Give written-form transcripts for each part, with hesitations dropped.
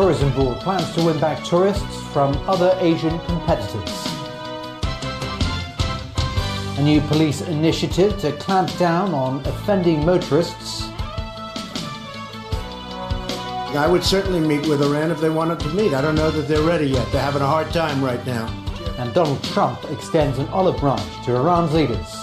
Tourism Board plans to win back tourists from other Asian competitors. A new police initiative to clamp down on offending motorists. I would certainly meet with Iran if they wanted to meet. I don't know that they're ready yet. They're having a hard time right now. And Donald Trump extends an olive branch to Iran's leaders.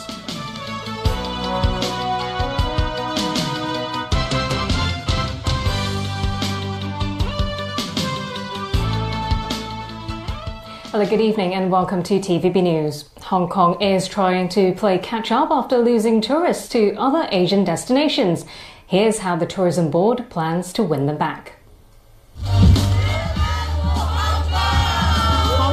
Hello, good evening and welcome to TVB News. Hong Kong is trying to play catch-up after losing tourists to other Asian destinations. Here's how the Tourism Board plans to win them back. Hong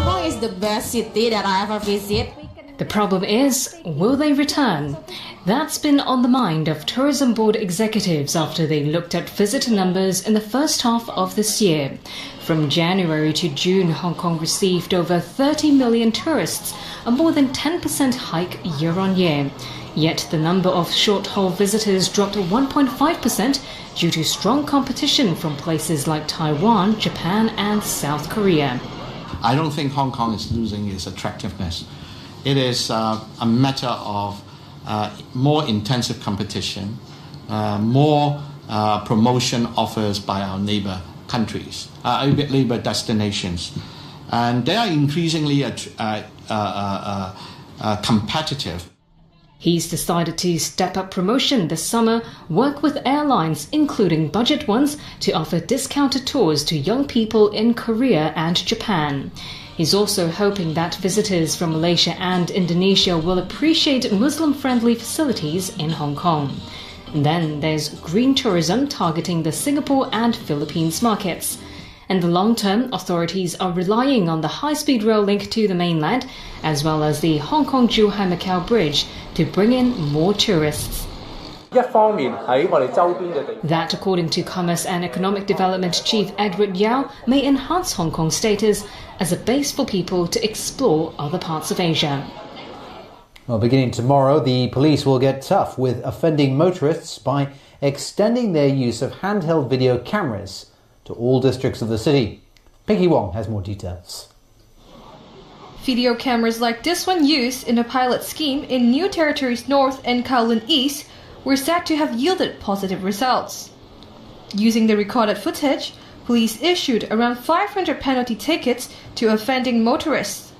Kong is the best city that I ever visited. The problem is, will they return? That's been on the mind of Tourism Board executives after they looked at visitor numbers in the first half of this year. From January to June, Hong Kong received over 30 million tourists, a more than 10% hike year-on-year. Yet the number of short-haul visitors dropped 1.5% due to strong competition from places like Taiwan, Japan and South Korea. I don't think Hong Kong is losing its attractiveness. It is a matter of more intensive competition, more promotion offers by our neighbor countries, neighbor destinations. And they are increasingly competitive. He's decided to step up promotion this summer, work with airlines, including budget ones, to offer discounted tours to young people in Korea and Japan. He's also hoping that visitors from Malaysia and Indonesia will appreciate Muslim-friendly facilities in Hong Kong. And then there's green tourism targeting the Singapore and Philippines markets. In the long term, authorities are relying on the high-speed rail link to the mainland, as well as the Hong Kong-Zhuhai-Macau Bridge, to bring in more tourists. That, according to Commerce and Economic Development Chief Edward Yao, may enhance Hong Kong's status as a base for people to explore other parts of Asia. Well, beginning tomorrow, the police will get tough with offending motorists by extending their use of handheld video cameras to all districts of the city. Pinky Wong has more details. Video cameras like this one used in a pilot scheme in New Territories North and Kowloon East were said to have yielded positive results. Using the recorded footage, police issued around 500 penalty tickets to offending motorists,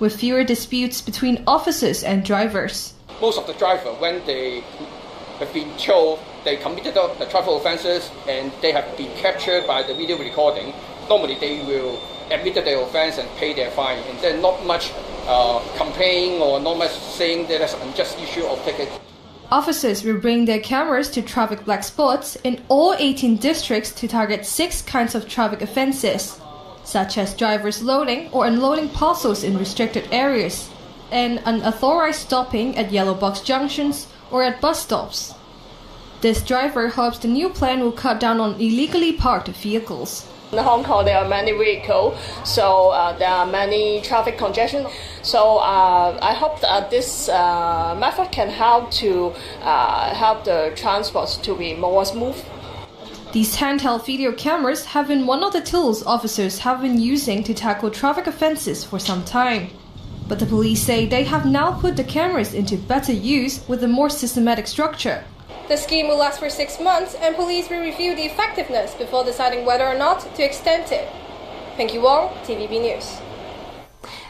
with fewer disputes between officers and drivers. Most of the drivers, when they have been told they committed the traffic offences and they have been captured by the video recording, normally they will admit their offence and pay their fine, and then not much complaining or not much saying that there's an unjust issue of ticket. Officers will bring their cameras to traffic black spots in all 18 districts to target 6 kinds of traffic offences, such as drivers loading or unloading parcels in restricted areas, and unauthorized stopping at yellow box junctions or at bus stops. This driver hopes the new plan will cut down on illegally parked vehicles. In Hong Kong, there are many vehicles, so there are many traffic congestion. So I hope that this method can help to help the transport to be more smooth. These handheld video cameras have been one of the tools officers have been using to tackle traffic offences for some time. But the police say they have now put the cameras into better use with a more systematic structure. The scheme will last for 6 months, and police will review the effectiveness before deciding whether or not to extend it. Pinky Wong, TVB News.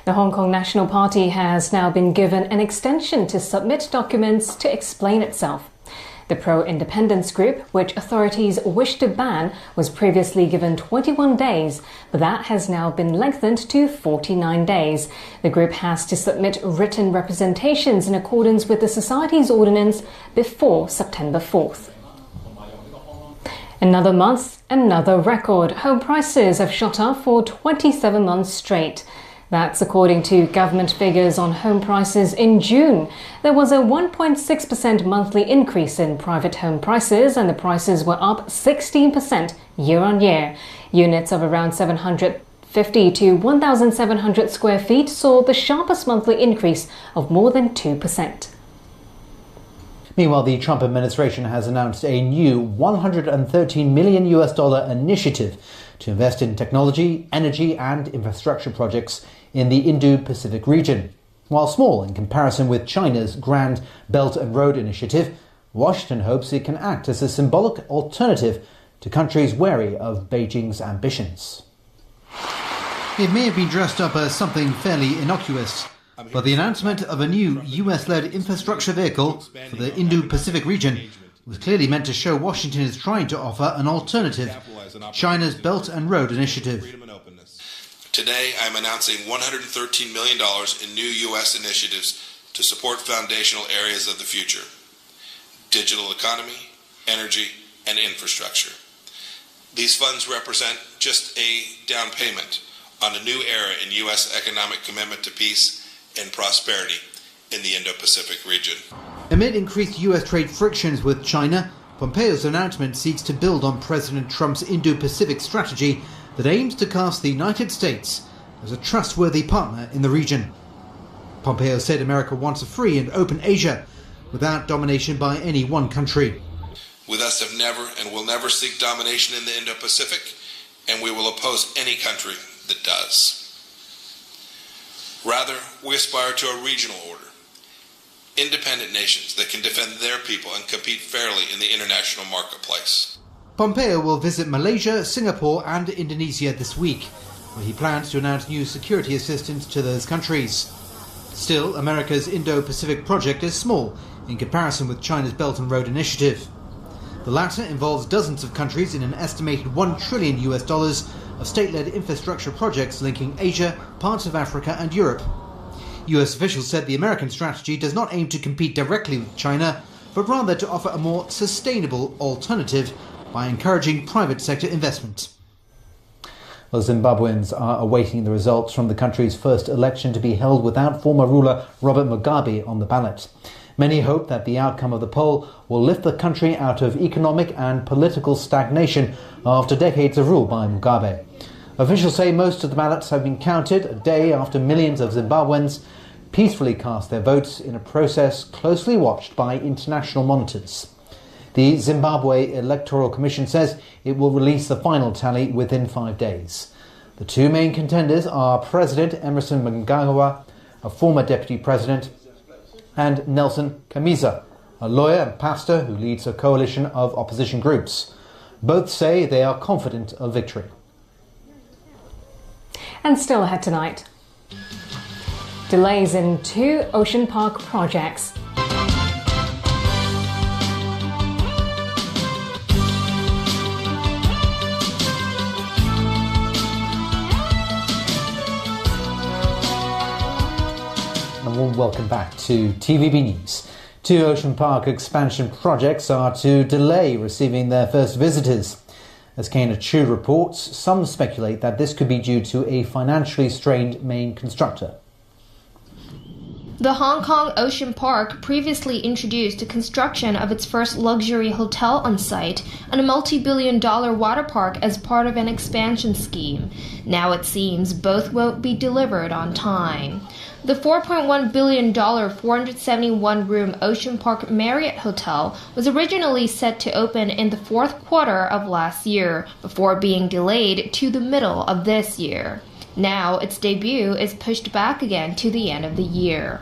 The Hong Kong National Party has now been given an extension to submit documents to explain itself. The pro-independence group, which authorities wish to ban, was previously given 21 days, but that has now been lengthened to 49 days. The group has to submit written representations in accordance with the Society's ordinance before September 4th. Another month, another record. Home prices have shot up for 27 months straight. That's according to government figures on home prices in June. There was a 1.6% monthly increase in private home prices, and the prices were up 16% year-on-year. Units of around 750 to 1,700 square feet saw the sharpest monthly increase of more than 2%. Meanwhile, the Trump administration has announced a new $113 million initiative to invest in technology, energy and infrastructure projects in the Indo-Pacific region. While small in comparison with China's Grand Belt and Road Initiative, Washington hopes it can act as a symbolic alternative to countries wary of Beijing's ambitions. It may have been dressed up as something fairly innocuous, but the announcement of a new US-led infrastructure vehicle for the Indo-Pacific region was clearly meant to show Washington is trying to offer an alternative to China's Belt and Road Initiative. Today, I'm announcing $113 million in new U.S. initiatives to support foundational areas of the future: digital economy, energy, and infrastructure. These funds represent just a down payment on a new era in U.S. economic commitment to peace and prosperity in the Indo-Pacific region. Amid increased U.S. trade frictions with China, Pompeo's announcement seeks to build on President Trump's Indo-Pacific strategy that aims to cast the United States as a trustworthy partner in the region. Pompeo said America wants a free and open Asia without domination by any one country. With us have never and will never seek domination in the Indo-Pacific, and we will oppose any country that does. Rather, we aspire to a regional order, independent nations that can defend their people and compete fairly in the international marketplace. Pompeo will visit Malaysia, Singapore and Indonesia this week, where he plans to announce new security assistance to those countries. Still, America's Indo-Pacific project is small in comparison with China's Belt and Road Initiative. The latter involves dozens of countries in an estimated $1 trillion of state-led infrastructure projects linking Asia, parts of Africa and Europe. US officials said the American strategy does not aim to compete directly with China, but rather to offer a more sustainable alternative by encouraging private sector investment. Well, Zimbabweans are awaiting the results from the country's first election to be held without former ruler Robert Mugabe on the ballot. Many hope that the outcome of the poll will lift the country out of economic and political stagnation after decades of rule by Mugabe. Officials say most of the ballots have been counted a day after millions of Zimbabweans peacefully cast their votes in a process closely watched by international monitors. The Zimbabwe Electoral Commission says it will release the final tally within 5 days. The two main contenders are President Emmerson Mnangagwa, a former deputy president, and Nelson Chamisa, a lawyer and pastor who leads a coalition of opposition groups. Both say they are confident of victory. And still ahead tonight. Delays in 2 Ocean Park projects. A warm welcome back to TVB News. 2 Ocean Park expansion projects are to delay receiving their first visitors. As Kana Chu reports, some speculate that this could be due to a financially strained main constructor. The Hong Kong Ocean Park previously introduced the construction of its first luxury hotel on site and a multi-billion-dollar water park as part of an expansion scheme. Now it seems both won't be delivered on time. The $4.1 billion 471-room Ocean Park Marriott Hotel was originally set to open in the fourth quarter of last year, before being delayed to the middle of this year. Now its debut is pushed back again to the end of the year.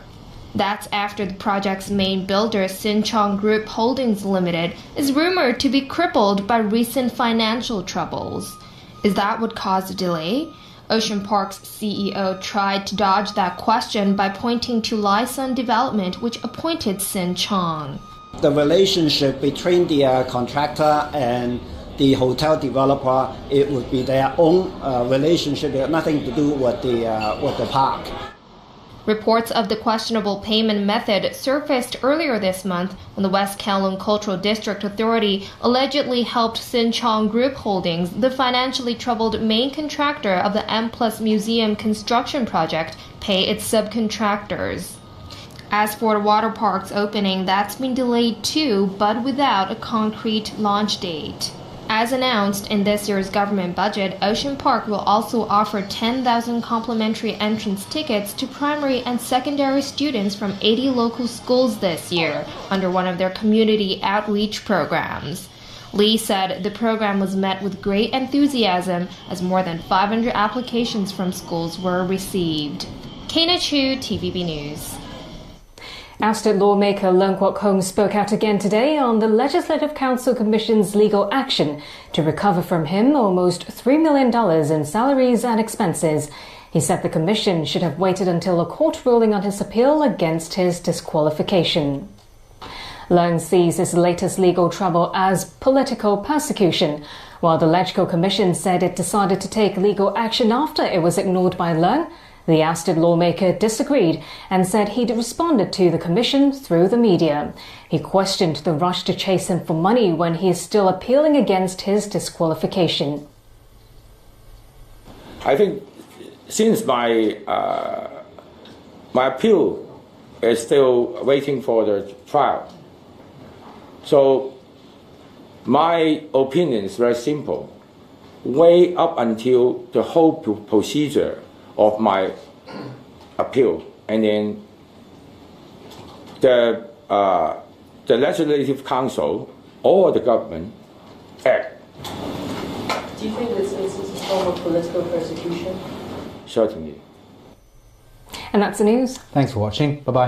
That's after the project's main builder, Sin Chong Group Holdings Limited, is rumored to be crippled by recent financial troubles. Is that what caused the delay? Ocean Park's CEO tried to dodge that question by pointing to Lai Sun Development, which appointed Sin Chong. The relationship between the contractor and the hotel developer, it would be their own relationship. It had nothing to do with the park. Reports of the questionable payment method surfaced earlier this month when the West Kowloon Cultural District Authority allegedly helped Sin Chong Group Holdings, the financially troubled main contractor of the M+ Museum construction project, pay its subcontractors. As for the water park's opening, that's been delayed too, but without a concrete launch date. As announced in this year's government budget, Ocean Park will also offer 10,000 complimentary entrance tickets to primary and secondary students from 80 local schools this year, under one of their community outreach programs. Lee said the program was met with great enthusiasm as more than 500 applications from schools were received. Kana Chu, TVB News. Ousted lawmaker Leung Kwok Hong spoke out again today on the Legislative Council Commission's legal action to recover from him almost $3 million in salaries and expenses. He said the commission should have waited until a court ruling on his appeal against his disqualification. Leung sees his latest legal trouble as political persecution, while the Legco Commission said it decided to take legal action after it was ignored by Leung. The ousted lawmaker disagreed and said he'd responded to the commission through the media. He questioned the rush to chase him for money when he is still appealing against his disqualification. I think since my appeal is still waiting for the trial, so my opinion is very simple. Wait up until the whole procedure of my appeal, and then the Legislative Council or the government act. Do you think this is a form of political persecution? Certainly. And that's the news. Thanks for watching. Bye-bye.